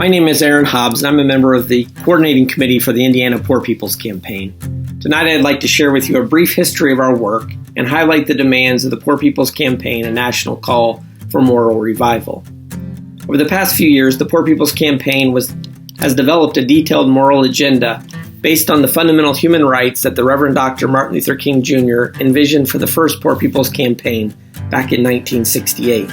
My name is Aaron Hobbs, and I'm a member of the Coordinating Committee for the Indiana Poor People's Campaign. Tonight I'd like to share with you a brief history of our work and highlight the demands of the Poor People's Campaign, a national call for moral revival. Over the past few years, the Poor People's Campaign has developed a detailed moral agenda based on the fundamental human rights that the Reverend Dr. Martin Luther King Jr. envisioned for the first Poor People's Campaign back in 1968.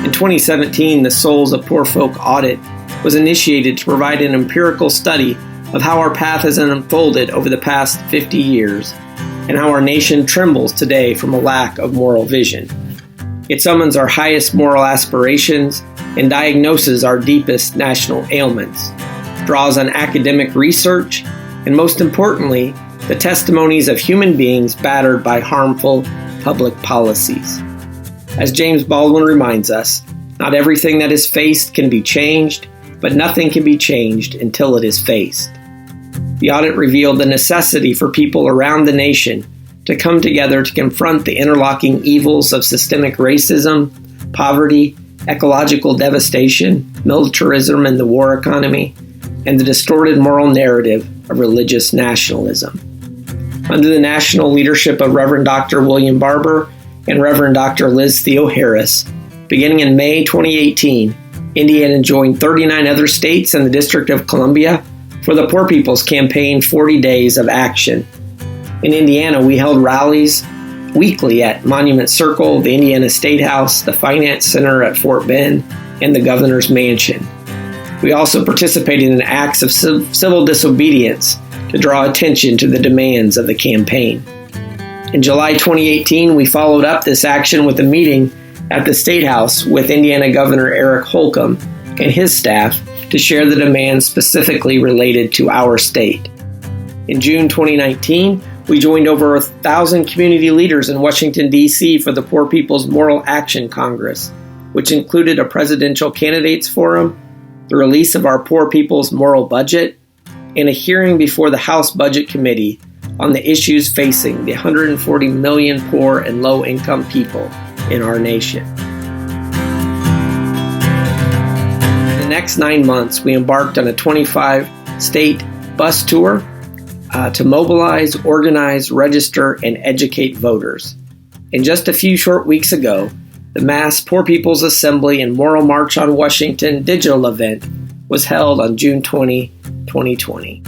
In 2017, the Souls of Poor Folk audit was initiated to provide an empirical study of how our path has unfolded over the past 50 years and how our nation trembles today from a lack of moral vision. It summons our highest moral aspirations and diagnoses our deepest national ailments, draws on academic research, and most importantly, the testimonies of human beings battered by harmful public policies. As James Baldwin reminds us, not everything that is faced can be changed, but nothing can be changed until it is faced. The audit revealed the necessity for people around the nation to come together to confront the interlocking evils of systemic racism, poverty, ecological devastation, militarism and the war economy, and the distorted moral narrative of religious nationalism. Under the national leadership of Reverend Dr. William Barber and Reverend Dr. Liz Theo Harris, beginning in May 2018, Indiana joined 39 other states and the District of Columbia for the Poor People's Campaign 40 Days of Action. In Indiana, we held rallies weekly at Monument Circle, the Indiana State House, the Finance Center at Fort Bend, and the Governor's Mansion. We also participated in acts of civil disobedience to draw attention to the demands of the campaign. In July 2018, we followed up this action with a meeting at the State House with Indiana Governor Eric Holcomb and his staff to share the demands specifically related to our state. In June 2019, we joined over 1,000 community leaders in Washington, D.C. for the Poor People's Moral Action Congress, which included a presidential candidates forum, the release of our Poor People's Moral Budget, and a hearing before the House Budget Committee on the issues facing the 140 million poor and low-income people in our nation. In the next 9 months, we embarked on a 25-state bus tour to mobilize, organize, register, and educate voters. And just a few short weeks ago, the Mass Poor People's Assembly and Moral March on Washington digital event was held on June 20, 2020.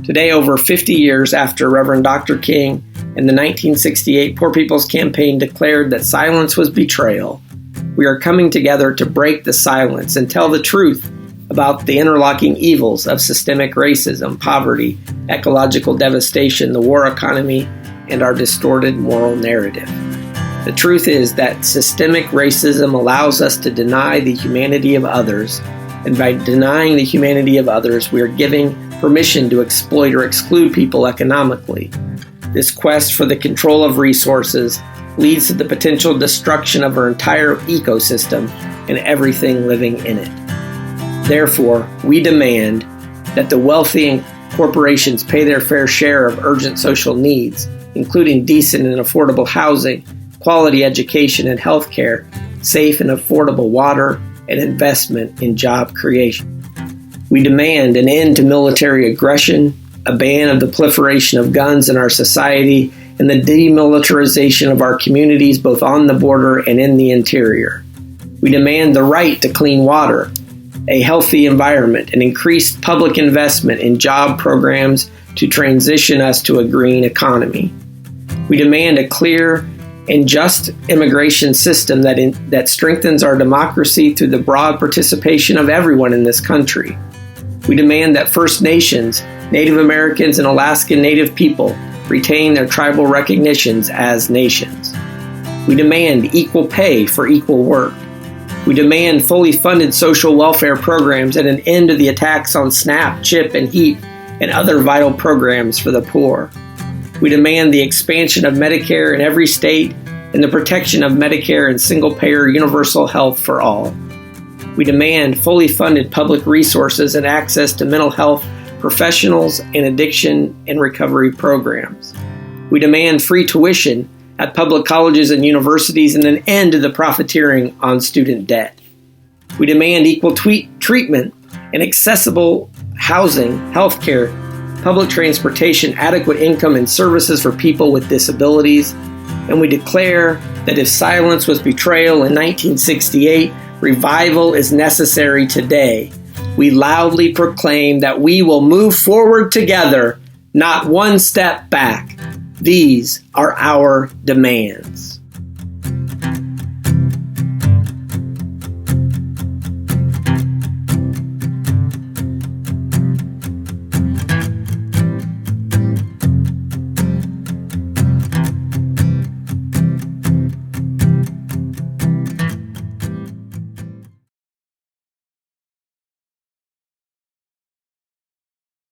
Today, over 50 years after Reverend Dr. King and the 1968 Poor People's Campaign declared that silence was betrayal, we are coming together to break the silence and tell the truth about the interlocking evils of systemic racism, poverty, ecological devastation, the war economy, and our distorted moral narrative. The truth is that systemic racism allows us to deny the humanity of others, and by denying the humanity of others, we are giving permission to exploit or exclude people economically. This quest for the control of resources leads to the potential destruction of our entire ecosystem and everything living in it. Therefore, we demand that the wealthy and corporations pay their fair share of urgent social needs, including decent and affordable housing, quality education and health care, safe and affordable water, and investment in job creation. We demand an end to military aggression, a ban of the proliferation of guns in our society, and the demilitarization of our communities both on the border and in the interior. We demand the right to clean water, a healthy environment, and increased public investment in job programs to transition us to a green economy. We demand a clear and just immigration system that strengthens our democracy through the broad participation of everyone in this country. We demand that First Nations, Native Americans, and Alaskan Native people retain their tribal recognitions as nations. We demand equal pay for equal work. We demand fully funded social welfare programs and an end to the attacks on SNAP, CHIP, and HEAP and other vital programs for the poor. We demand the expansion of Medicare in every state and the protection of Medicare and single-payer universal health for all. We demand fully funded public resources and access to mental health professionals and addiction and recovery programs. We demand free tuition at public colleges and universities and an end to the profiteering on student debt. We demand equal treatment and accessible housing, healthcare, public transportation, adequate income, and services for people with disabilities. And we declare that if silence was betrayal in 1968, revival is necessary today. We loudly proclaim that we will move forward together, not one step back. These are our demands.